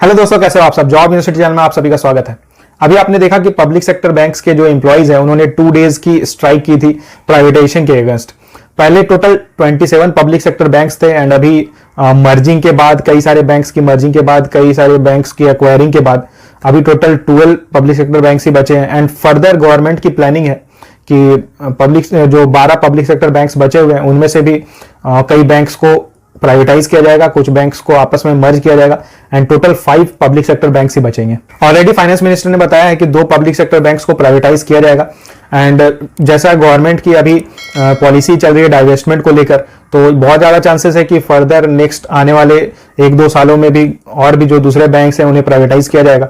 Hello दोस्तों, कैसे हो आप सब। जॉब यूनिवर्सिटी चैनल में आप सभी का स्वागत है। अभी आपने देखा कि पब्लिक सेक्टर बैंक्स के जो एम्प्लॉइज हैं उन्होंने 2 डेज की स्ट्राइक की थी प्राइवेटाइजेशन के अगेंस्ट। पहले टोटल 27 पब्लिक सेक्टर बैंक्स थे एंड अभी मर्जिंग के बाद कई सारे बैंक्स की मर्जिंग के बाद कई सारे बैंक्स की एक्वायरिंग के बाद अभी टोटल 12 पब्लिक सेक्टर बैंक्स ही बचे हैं। एंड फर्दर गवर्नमेंट की प्लानिंग है कि पब्लिक जो 12 पब्लिक सेक्टर बैंक्स बचे हुए हैं उनमें से भी कई बैंक्स को प्राइवेटाइज किया जाएगा, कुछ बैंक्स को आपस में मर्ज किया जाएगा and total 5 public sector banks ही बचेंगे। ऑलरेडी फाइनेंस मिनिस्टर ने बताया है कि 2 पब्लिक सेक्टर बैंक्स को प्राइवेटाइज किया जाएगा एंड जैसा गवर्नमेंट की अभी पॉलिसी चल रही है डाइवेस्टमेंट को लेकर, तो बहुत ज्यादा चांसेस है कि फर्दर नेक्स्ट आने वाले 1-2 सालों में भी और भी जो दूसरे बैंक्स हैं उन्हें प्राइवेटाइज किया जाएगा।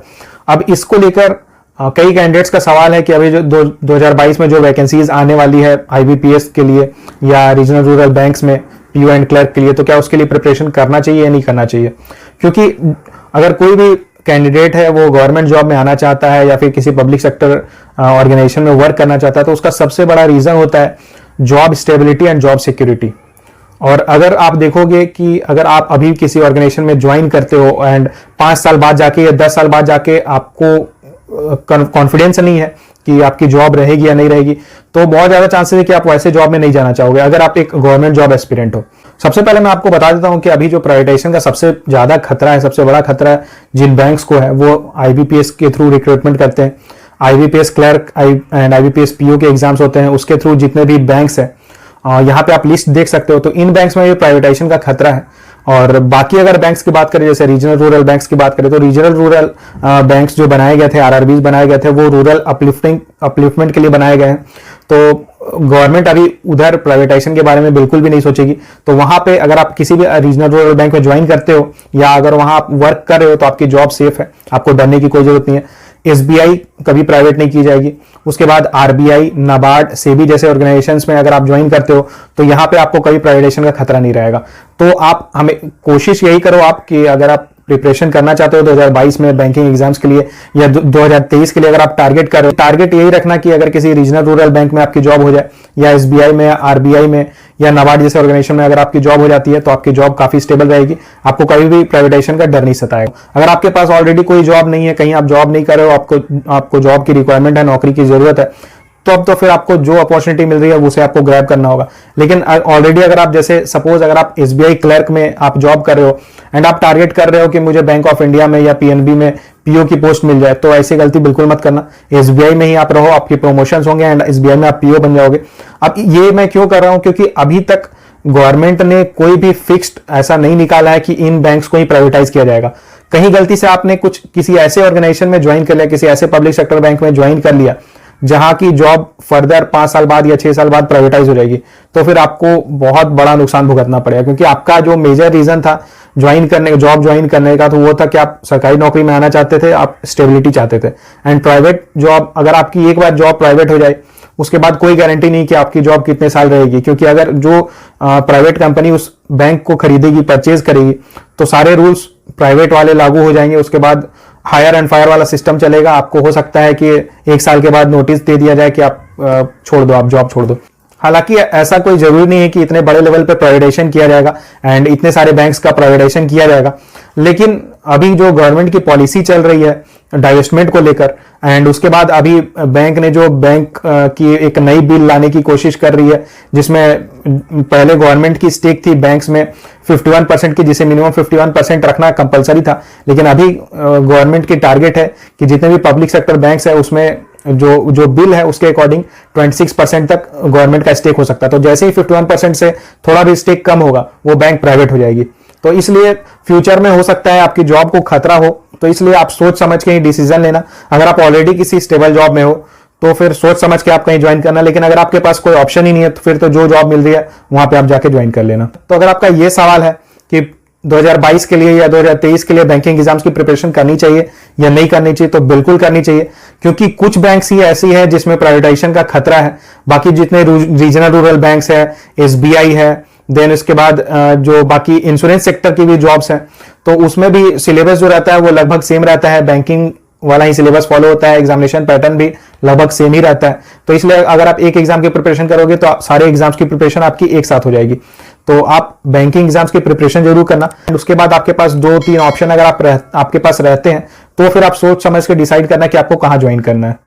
अब इसको लेकर कई कैंडिडेट्स का सवाल है कि अभी जो 2022 में जो वैकेंसीज आने वाली है आईबीपीएस के लिए या रीजनल रूरल बैंक्स में पीओ एंड क्लर्क के लिए, तो क्या उसके लिए प्रिपरेशन करना चाहिए या नहीं करना चाहिए। क्योंकि अगर कोई भी कैंडिडेट है वो गवर्नमेंट जॉब में आना चाहता है या फिर किसी पब्लिक सेक्टर ऑर्गेनाइजेशन में वर्क करना चाहता है तो उसका सबसे बड़ा रीजन होता है job stability and job security. और अगर आप देखोगे कि अगर आप अभी किसी ऑर्गेनाइजेशन में ज्वाइन करते हो एंड 5 साल बाद जाके या 10 साल बाद जाके आपको कॉन्फिडेंस नहीं है कि आपकी जॉब रहेगी या नहीं रहेगी, तो बहुत ज्यादा चांसेस है कि आप वैसे जॉब में नहीं जाना चाहोगे अगर आप एक गवर्नमेंट जॉब एस्पिरेंट हो। सबसे पहले मैं आपको बता देता हूं कि अभी जो प्राइवेटाइजेशन का सबसे ज्यादा खतरा है, सबसे बड़ा खतरा है जिन बैंक्स को है वो आईबीपीएस के थ्रू रिक्रूटमेंट करते हैं। IBPS clerk and IBPS PO के एग्जाम्स होते हैं, उसके थ्रू जितने भी बैंक्स है यहाँ पे आप लिस्ट देख सकते हो, तो इन बैंक्स में ये प्राइवेटाइजेशन का खतरा है। और बाकी अगर बैंक्स की बात करें, जैसे रीजनल रूरल बैंक्स की बात करें, तो रीजनल रूरल बैंक्स जो बनाए गए थे, आरआरबीज बनाए गए थे, वो रूरल अपलिफ्टमेंट के लिए बनाए गए हैं। तो गवर्नमेंट अभी उधर प्राइवेटाइजेशन के बारे में बिल्कुल भी नहीं सोचेगी। तो वहां पे अगर आप किसी भी रीजनल रूरल बैंक में ज्वाइन करते हो या अगर वहां आप वर्क कर रहे हो तो आपकी जॉब सेफ है, आपको डरने की कोई जरूरत नहीं है। एसबीआई कभी प्राइवेट नहीं की जाएगी। उसके बाद आरबीआई, नाबार्ड, सेबी जैसे ऑर्गेनाइजेशंस में अगर आप ज्वाइन करते हो तो यहां पे आपको कभी प्राइवेटाइजेशन का खतरा नहीं रहेगा। तो आप हमें कोशिश यही करो आप कि अगर आप प्रिपरेशन करना चाहते हो 2022 में बैंकिंग एग्जाम्स के लिए या 2023 के लिए अगर आप टारगेट कर रहे हो, टारगेट यही रखना कि अगर किसी रीजनल रूरल बैंक में आपकी जॉब हो जाए या एसबीआई में, आरबीआई में या नाबार्ड जैसे ऑर्गेनाइजेशन में अगर आपकी जॉब हो जाती है तो आपकी जॉब काफी स्टेबल रहेगी, आपको कभी भी प्राइवेटाइजेशन का डर नहीं सताएगा। अगर आपके पास ऑलरेडी कोई जॉब नहीं है, कहीं आप जॉब नहीं कर रहे हो, आपको जॉब की रिक्वायरमेंट है, नौकरी की जरूरत है, तो अब तो फिर आपको जो अपॉर्चुनिटी मिल रही है उसे आपको ग्रैब करना होगा। लेकिन ऑलरेडी अगर आप जैसे सपोज अगर आप एसबीआई क्लर्क में आप जॉब कर रहे हो एंड आप टारगेट कर रहे हो कि मुझे बैंक ऑफ इंडिया में या पीएनबी में पीओ की पोस्ट मिल जाए, तो ऐसी गलती बिल्कुल मत करना। एसबीआई में ही आप रहो, आपके प्रमोशन होंगे एंड एसबीआई में आप पीओ बन जाओगे। अब ये मैं क्यों कर रहा हूं, क्योंकि अभी तक गवर्नमेंट ने कोई भी फिक्स्ड ऐसा नहीं निकाला है कि इन बैंक्स को ही प्राइवेटाइज किया जाएगा। कहीं गलती से आपने कुछ किसी ऐसे ऑर्गेनाइजेशन में ज्वाइन कर लिया, किसी ऐसे पब्लिक सेक्टर बैंक में ज्वाइन कर लिया जहां की जॉब फर्दर 5 साल बाद या 6 साल बाद प्राइवेटाइज हो जाएगी, तो फिर आपको बहुत बड़ा नुकसान भुगतना पड़ेगा। क्योंकि आपका जो मेजर रीजन था जॉब ज्वाइन करने का, तो वो था कि आप सरकारी नौकरी में आना चाहते थे, आप स्टेबिलिटी चाहते थे। एंड प्राइवेट जॉब, अगर आपकी एक बार जॉब प्राइवेट हो जाए उसके बाद कोई गारंटी नहीं कि आपकी जॉब कितने साल रहेगी। क्योंकि अगर जो प्राइवेट कंपनी उस बैंक को खरीदेगी, परचेज करेगी, तो सारे रूल्स प्राइवेट वाले लागू हो जाएंगे। उसके बाद हायर एंड फायर वाला सिस्टम चलेगा। आपको हो सकता है कि 1 साल के बाद नोटिस दे दिया जाए कि आप छोड़ दो, आप जॉब छोड़ दो। हालांकि ऐसा कोई जरूरी नहीं है कि इतने बड़े लेवल पे प्राइवेटाइजेशन किया जाएगा एंड इतने सारे बैंक्स का प्राइवेटाइजेशन किया जाएगा। लेकिन अभी जो गवर्नमेंट की पॉलिसी चल रही है डाइवेस्टमेंट को लेकर एंड उसके बाद अभी बैंक ने जो बैंक की एक नई बिल लाने की कोशिश कर रही है, जिसमें पहले गवर्नमेंट की स्टेक थी बैंक्स में 51% की, जिसे मिनिमम 51% रखना कंपलसरी था। लेकिन अभी गवर्नमेंट की टारगेट है कि जितने भी पब्लिक सेक्टर बैंक्स है उसमें जो बिल है उसके अकॉर्डिंग 26% तक गवर्नमेंट का स्टेक हो सकता है। तो जैसे ही 51% से थोड़ा भी स्टेक कम होगा वो बैंक प्राइवेट हो जाएगी। तो इसलिए फ्यूचर में हो सकता है आपकी जॉब को खतरा हो, तो इसलिए आप सोच समझ के ही डिसीजन लेना। अगर आप ऑलरेडी किसी स्टेबल जॉब में हो तो फिर सोच समझ के आप कहीं ज्वाइन करना। लेकिन अगर आपके पास कोई ऑप्शन ही नहीं है तो फिर तो जो जॉब मिल रही है वहां पे आप जाके ज्वाइन कर लेना। तो अगर आपका ये सवाल है कि 2022 के लिए या 2023 के लिए बैंकिंग एग्जाम्स की प्रिपरेशन करनी चाहिए या नहीं करनी चाहिए, तो बिल्कुल करनी चाहिए। क्योंकि कुछ बैंक्स ही ऐसी है जिसमें प्राइवेटाइजेशन का खतरा है। बाकी जितने रीजनल रूरल बैंक्स है, एसबीआई है, देन उसके बाद जो बाकी इंश्योरेंस सेक्टर की भी जॉब्स हैं, तो उसमें भी सिलेबस जो रहता है वो लगभग सेम रहता है। बैंकिंग वाला ही सिलेबस फॉलो होता है, एग्जामिनेशन पैटर्न भी लगभग सेम ही रहता है। तो इसलिए अगर आप एक एग्जाम की प्रिपरेशन करोगे तो सारे एग्जाम्स की प्रिपरेशन आपकी एक साथ हो जाएगी। तो आप बैंकिंग एग्जाम्स की प्रिपरेशन जरूर करना। उसके बाद आपके पास 2-3 ऑप्शन अगर आपके पास रहते हैं तो फिर आप सोच समझ के डिसाइड करना कि आपको कहाँ ज्वाइन करना है।